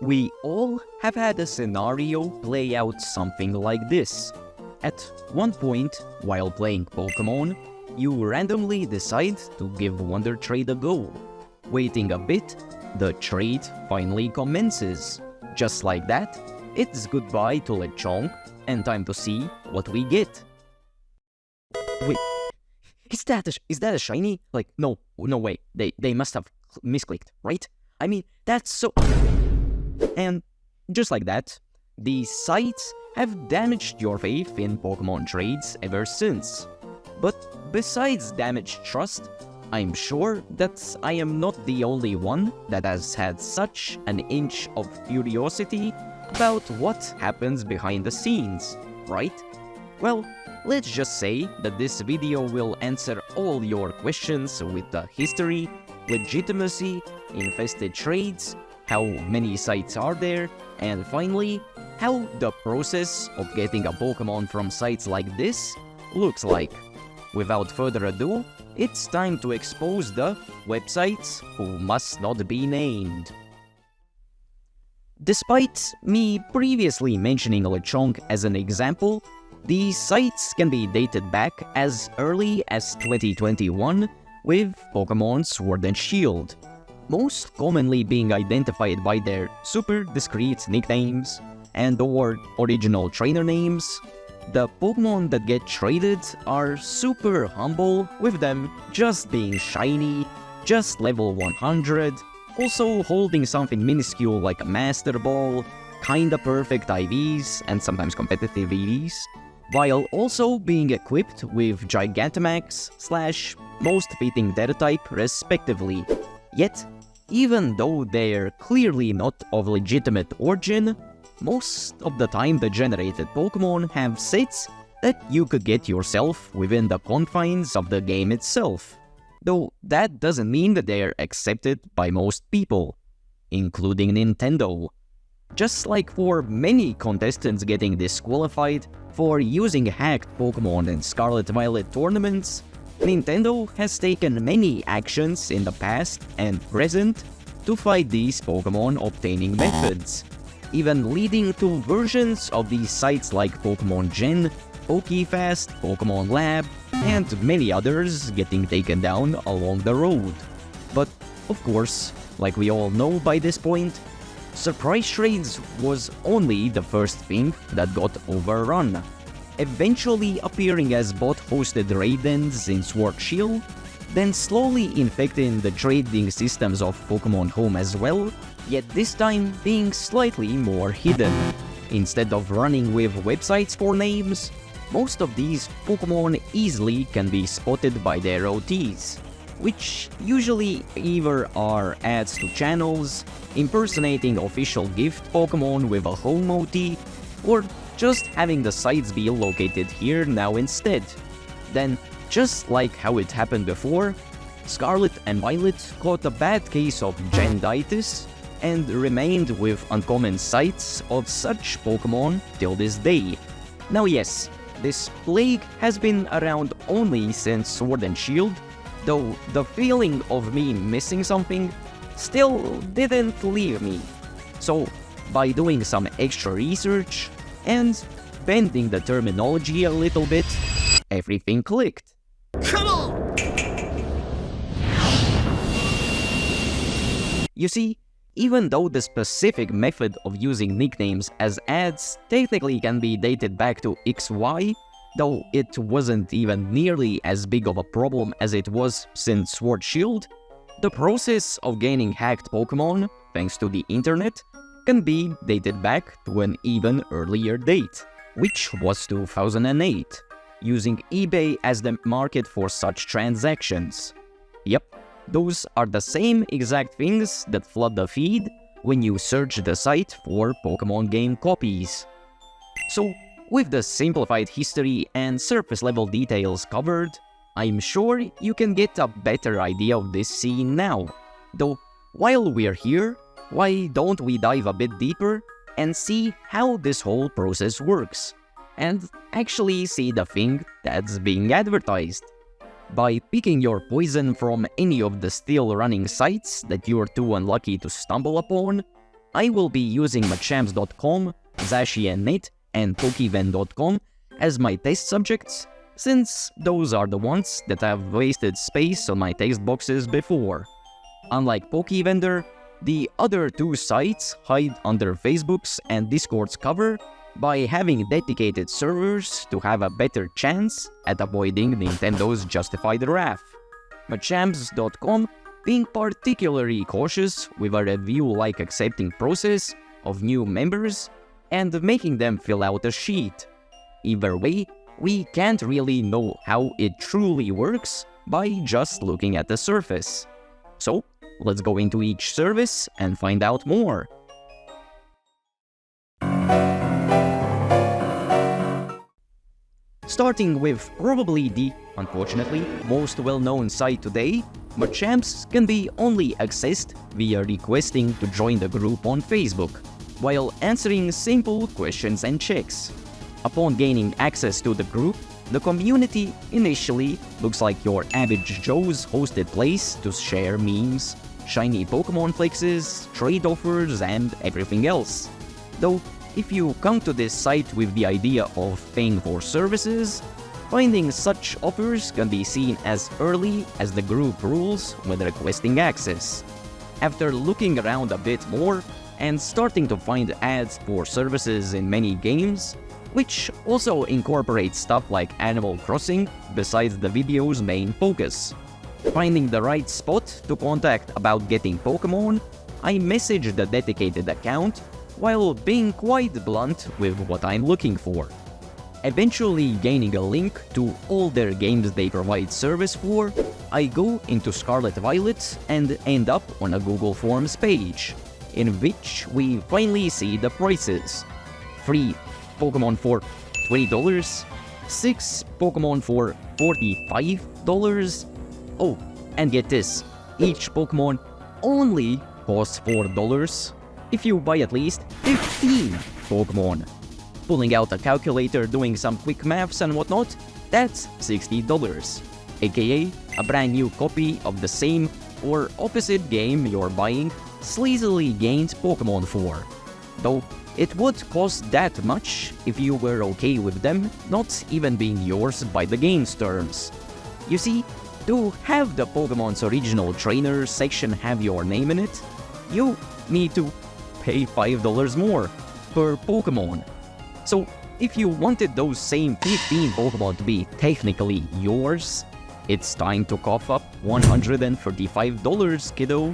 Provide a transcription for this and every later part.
We all have had a scenario play out something like this. At one point, while playing Pokemon, you randomly decide to give Wonder Trade a go. Waiting a bit, the trade finally commences. Just like that, it's goodbye to Lechonk and time to see what we get. Wait, is that a shiny? Like, no way, they must have misclicked, right? I mean, that's so... And just like that, these sites have damaged your faith in Pokemon trades ever since. But besides damaged trust, I'm sure that I am not the only one that has had such an inch of curiosity about what happens behind the scenes, right? Well, let's just say that this video will answer all your questions with the history, legitimacy, infested trades, how many sites are there, and finally, how the process of getting a Pokemon from sites like this looks like. Without further ado, it's time to expose the websites who must not be named. Despite me previously mentioning Lechonk as an example, these sites can be dated back as early as 2021 with Pokemon Sword and Shield, most commonly being identified by their super discreet nicknames and/or original trainer names. The Pokemon that get traded are super humble, with them just being shiny, just level 100, also holding something minuscule like a Master Ball, kinda perfect IVs and sometimes competitive EVs, while also being equipped with Gigantamax / most fitting Death type respectively. Yet, even though they're clearly not of legitimate origin, most of the time the generated Pokemon have sets that you could get yourself within the confines of the game itself. Though that doesn't mean that they're accepted by most people, including Nintendo. Just like for many contestants getting disqualified for using hacked Pokemon in Scarlet Violet tournaments, Nintendo has taken many actions in the past and present to fight these Pokemon obtaining methods, even leading to versions of these sites like Pokemon Gen, Pokefast, Pokemon Lab, and many others getting taken down along the road. But, of course, like we all know by this point, surprise trades was only the first thing that got overrun, eventually appearing as bot-hosted raidens in Sword Shield, then slowly infecting the trading systems of Pokemon Home as well, yet this time being slightly more hidden. Instead of running with websites for names, most of these Pokemon easily can be spotted by their OTs, which usually either are ads to channels, impersonating official gift Pokemon with a home OT, or just having the sites be located here now instead. Then, just like how it happened before, Scarlet and Violet caught a bad case of Genditis and remained with uncommon sites of such Pokemon till this day. Now yes, this plague has been around only since Sword and Shield, though the feeling of me missing something still didn't leave me. So, by doing some extra research and bending the terminology a little bit, everything clicked. Come on! You see, even though the specific method of using nicknames as ads technically can be dated back to XY, though it wasn't even nearly as big of a problem as it was since Sword Shield, the process of gaining hacked Pokemon, thanks to the internet, can be dated back to an even earlier date, which was 2008, using eBay as the market for such transactions. Yep, those are the same exact things that flood the feed when you search the site for Pokemon game copies. So, with the simplified history and surface level details covered, I'm sure you can get a better idea of this scene now. Though, while we're here, why don't we dive a bit deeper and see how this whole process works, and actually see the thing that's being advertised? By picking your poison from any of the still running sites that you're too unlucky to stumble upon, I will be using Machamps.com, Zacian.net, and Pokeven.com as my test subjects, since those are the ones that have wasted space on my text boxes before. Unlike Pokevendor, the other two sites hide under Facebook's and Discord's cover by having dedicated servers to have a better chance at avoiding Nintendo's justified wrath. Machamps.com being particularly cautious with a review-like accepting process of new members and making them fill out a sheet. Either way, we can't really know how it truly works by just looking at the surface. So, let's go into each service and find out more. Starting with probably the, unfortunately, most well-known site today, Machamps can be only accessed via requesting to join the group on Facebook, while answering simple questions and checks. Upon gaining access to the group, the community initially looks like your average Joe's hosted place to share memes, shiny Pokemon flexes, trade offers, and everything else. Though, if you come to this site with the idea of paying for services, finding such offers can be seen as early as the group rules when requesting access. After looking around a bit more and starting to find ads for services in many games, which also incorporate stuff like Animal Crossing besides the video's main focus. Finding the right spot to contact about getting Pokemon, I messaged the dedicated account while being quite blunt with what I'm looking for. Eventually gaining a link to all their games they provide service for, I go into Scarlet Violet and end up on a Google Forms page, in which we finally see the prices. 3 Pokemon for $20, 6 Pokemon for $45. Oh, and get this, each Pokemon only costs $4 if you buy at least 15 Pokemon. Pulling out a calculator, doing some quick maths and whatnot, that's $60, aka a brand new copy of the same or opposite game you're buying sleazily gained Pokemon for. Though it would cost that much if you were okay with them not even being yours by the game's terms. You see, to have the Pokemon's original trainer section have your name in it, you need to pay $5 more per Pokemon. So, if you wanted those same 15 Pokemon to be technically yours, it's time to cough up $135, kiddo.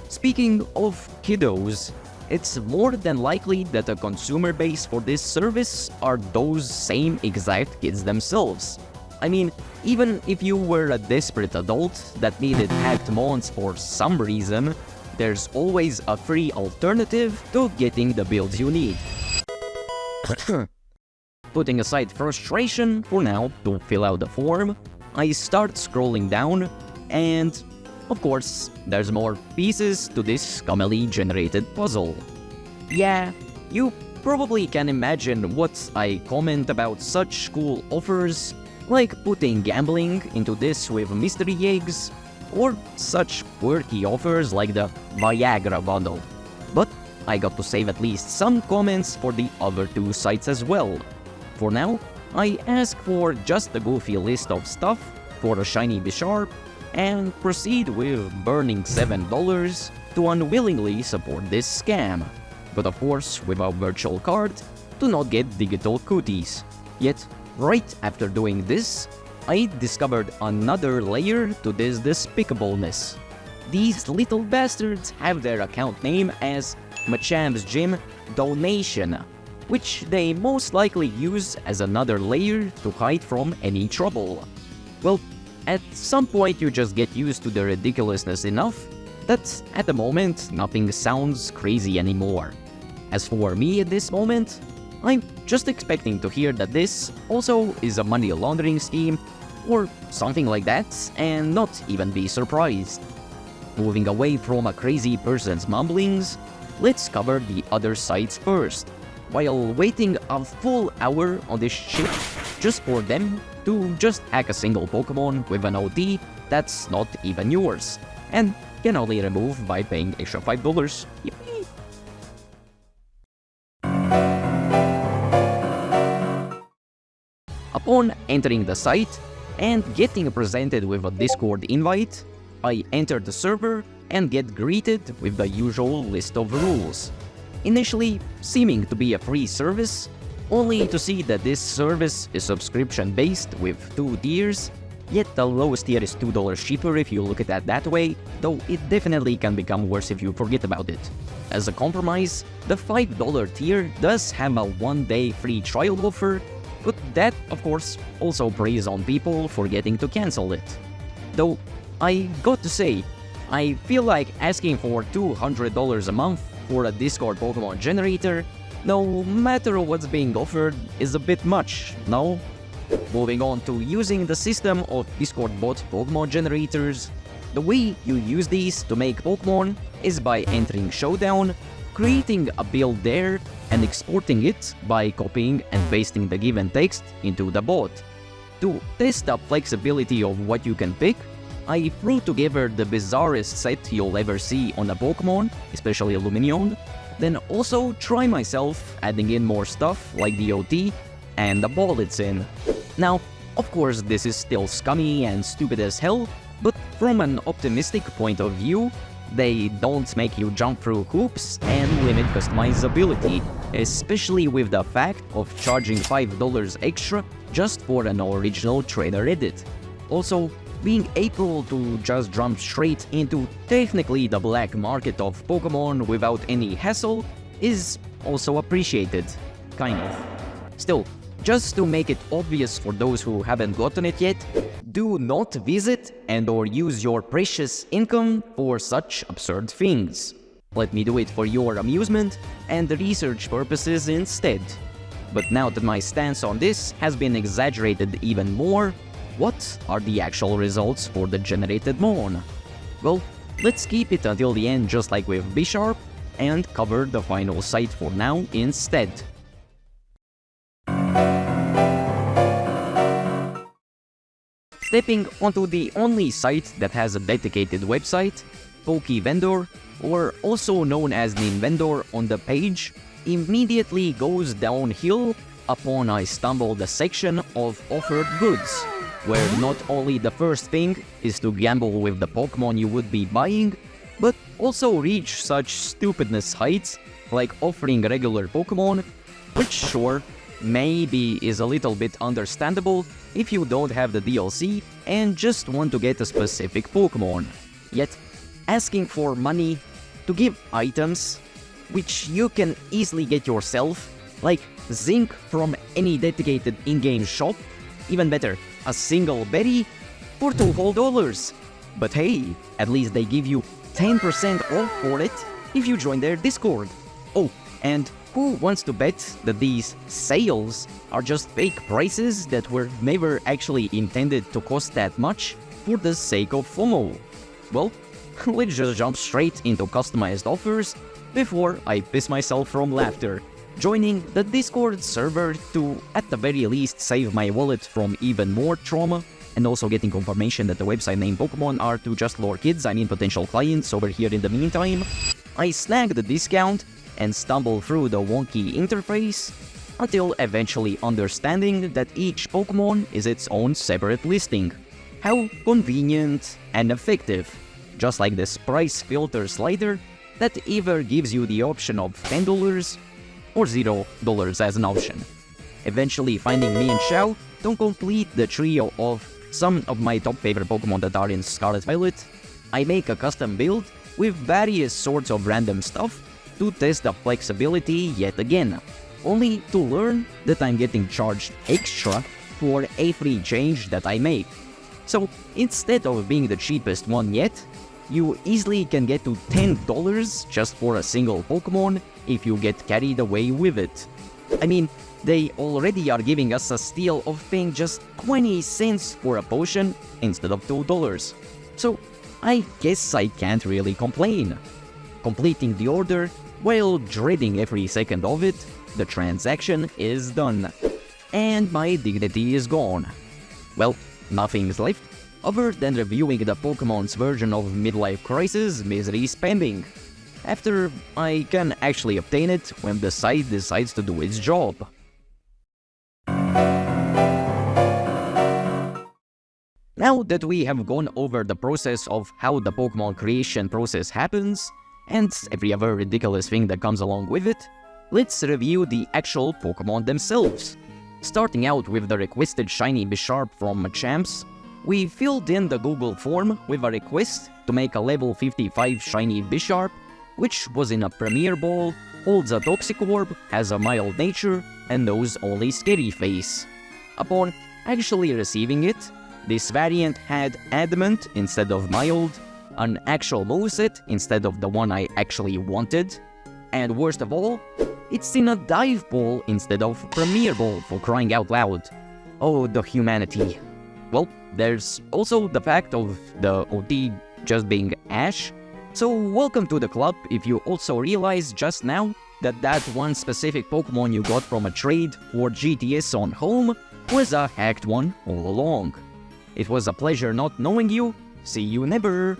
Speaking of kiddos, it's more than likely that the consumer base for this service are those same exact kids themselves. I mean, even if you were a desperate adult that needed hacked mons for some reason, there's always a free alternative to getting the builds you need. Putting aside frustration for now to fill out the form, I start scrolling down, and of course, there's more pieces to this scummily generated puzzle. Yeah, you probably can imagine what I comment about such cool offers, like putting gambling into this with mystery eggs, or such quirky offers like the Viagra bundle. But I got to save at least some comments for the other two sites as well. For now, I ask for just a goofy list of stuff for a shiny Bisharp, and proceed with burning $7 to unwillingly support this scam, but of course with a virtual card to not get digital cooties. Yet, right after doing this, I discovered another layer to this despicableness. These little bastards have their account name as Machamps Gym Donation, which they most likely use as another layer to hide from any trouble. Well, at some point you just get used to the ridiculousness enough that at the moment nothing sounds crazy anymore. As for me at this moment, I'm just expecting to hear that this also is a money laundering scheme or something like that and not even be surprised. Moving away from a crazy person's mumblings, let's cover the other sites first, while waiting a full hour on this shit just for them to just hack a single Pokemon with an OD that's not even yours, and can only remove by paying extra $5. Yippee! Upon entering the site and getting presented with a Discord invite, I enter the server and get greeted with the usual list of rules. Initially seeming to be a free service, only to see that this service is subscription-based with 2 tiers, yet the lowest tier is $2 cheaper if you look at it that way, though it definitely can become worse if you forget about it. As a compromise, the $5 tier does have a 1-day free trial offer, but that, of course, also preys on people forgetting to cancel it. Though, I got to say, I feel like asking for $200 a month for a Discord Pokemon generator, no matter what's being offered, is a bit much, no? Moving on to using the system of Discord bot Pokemon generators, the way you use these to make Pokemon is by entering Showdown, creating a build there, and exporting it by copying and pasting the given text into the bot. To test the flexibility of what you can pick, I threw together the bizarrest set you'll ever see on a Pokemon, especially Lumineon, then also try myself adding in more stuff like the OT and the ball it's in. Now, of course this is still scummy and stupid as hell, but from an optimistic point of view, they don't make you jump through hoops and limit customizability, especially with the fact of charging $5 extra just for an original trainer edit. Also, being able to just jump straight into technically the black market of Pokemon without any hassle is also appreciated, kind of. Still, just to make it obvious for those who haven't gotten it yet, do not visit and/or use your precious income for such absurd things. Let me do it for your amusement and research purposes instead. But now that my stance on this has been exaggerated even more, what are the actual results for the generated Mon? Well, let's keep it until the end just like with Bisharp and cover the final site for now instead. Stepping onto the only site that has a dedicated website, PokeVendor, or also known as Ninvendor on the page, immediately goes downhill upon I stumble the section of offered goods, where not only the first thing is to gamble with the Pokemon you would be buying, but also reach such stupidness heights like offering regular Pokemon, which sure, maybe is a little bit understandable if you don't have the DLC and just want to get a specific Pokemon. Yet, asking for money to give items, which you can easily get yourself, like zinc from any dedicated in-game shop, even better, a single berry, for $2 whole. But hey, at least they give you 10% off for it if you join their Discord. Oh, and who wants to bet that these sales are just fake prices that were never actually intended to cost that much for the sake of FOMO? Well, let's just jump straight into customized offers before I piss myself from laughter, joining the Discord server to, at the very least, save my wallet from even more trauma, and also getting confirmation that the website name Pokemon are to just lure kids, I mean potential clients, over here in the meantime. I snag the discount and stumble through the wonky interface, until eventually understanding that each Pokemon is its own separate listing. How convenient and effective, just like this price filter slider that either gives you the option of $10 or $0 as an option. Eventually finding me and Xiao to complete the trio of some of my top favorite Pokemon that are in Scarlet Violet, I make a custom build with various sorts of random stuff to test the flexibility yet again, only to learn that I'm getting charged extra for a free change that I make. So instead of being the cheapest one yet, you easily can get to $10 just for a single Pokemon if you get carried away with it. I mean, they already are giving us a steal of paying just 20 cents for a potion instead of $2. So I guess I can't really complain. Completing the order while dreading every second of it, the transaction is done, and my dignity is gone. Well, nothing's left other than reviewing the Pokemon's version of midlife crisis misery spending, after I can actually obtain it when the site decides to do its job. Now that we have gone over the process of how the Pokemon creation process happens, and every other ridiculous thing that comes along with it, let's review the actual Pokemon themselves. Starting out with the requested shiny Bisharp from Machamps, we filled in the Google form with a request to make a level 55 shiny Bisharp, which was in a Premier Ball, holds a Toxic Orb, has a mild nature, and knows only Scary Face. Upon actually receiving it, this variant had Adamant instead of Mild, an actual moveset instead of the one I actually wanted, and worst of all, it's in a Dive Ball instead of Premier Ball, for crying out loud. Oh, the humanity. Well, there's also the fact of the OT just being Ash, so welcome to the club if you also realize just now that one specific Pokemon you got from a trade or GTS on home was a hacked one all along. It was a pleasure not knowing you. See you never.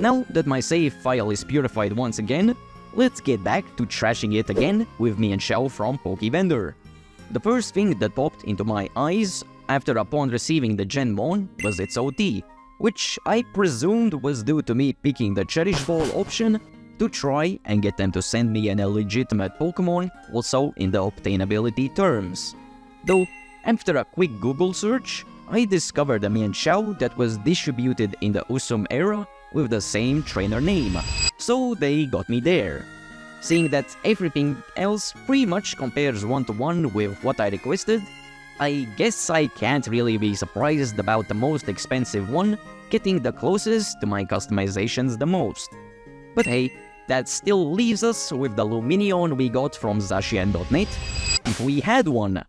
Now that my save file is purified once again, let's get back to trashing it again with me and Xiao from Pokevendor. The first thing that popped into my eyes upon receiving the Genmon was its OT, which I presumed was due to me picking the Cherish Ball option to try and get them to send me an illegitimate Pokemon, also in the obtainability terms. Though, after a quick Google search, I discovered a Mienshao that was distributed in the Usum era with the same trainer name, so they got me there. Seeing that everything else pretty much compares one-to-one with what I requested, I guess I can't really be surprised about the most expensive one getting the closest to my customizations the most. But hey, that still leaves us with the Luminion we got from Zacian.net, if we had one.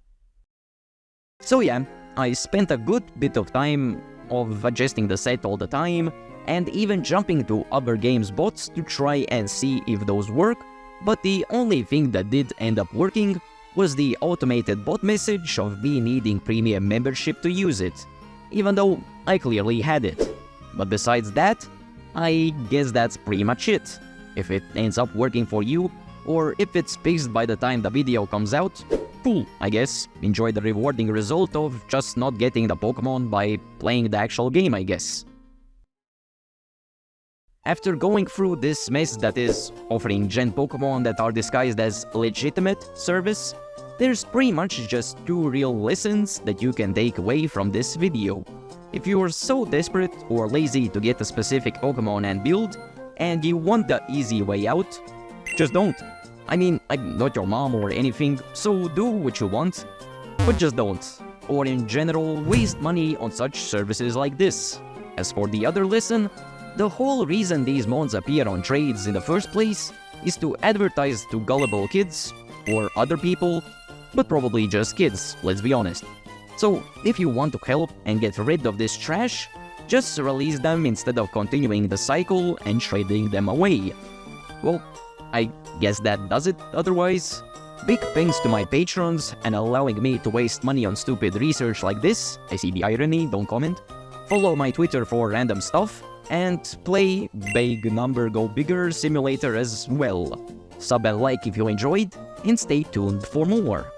So yeah, I spent a good bit of time of adjusting the set all the time, and even jumping to other games bots to try and see if those work, but the only thing that did end up working was the automated bot message of me needing premium membership to use it, even though I clearly had it. But besides that, I guess that's pretty much it. If it ends up working for you, or if it's fixed by the time the video comes out, cool, I guess. Enjoy the rewarding result of just not getting the Pokemon by playing the actual game, I guess. After going through this mess that is offering Gen Pokemon that are disguised as legitimate service, there's pretty much just two real lessons that you can take away from this video. If you're so desperate or lazy to get a specific Pokemon and build, and you want the easy way out, just don't. I mean, I'm not your mom or anything, so do what you want, but just don't. Or in general, waste money on such services like this. As for the other lesson, the whole reason these mons appear on trades in the first place is to advertise to gullible kids, or other people, but probably just kids, let's be honest. So, if you want to help and get rid of this trash, just release them instead of continuing the cycle and trading them away. Well, I guess that does it otherwise. Big thanks to my patrons and allowing me to waste money on stupid research like this. I see the irony, don't comment. Follow my Twitter for random stuff, and play Big Number Go Bigger Simulator as well. Sub and like if you enjoyed, and stay tuned for more.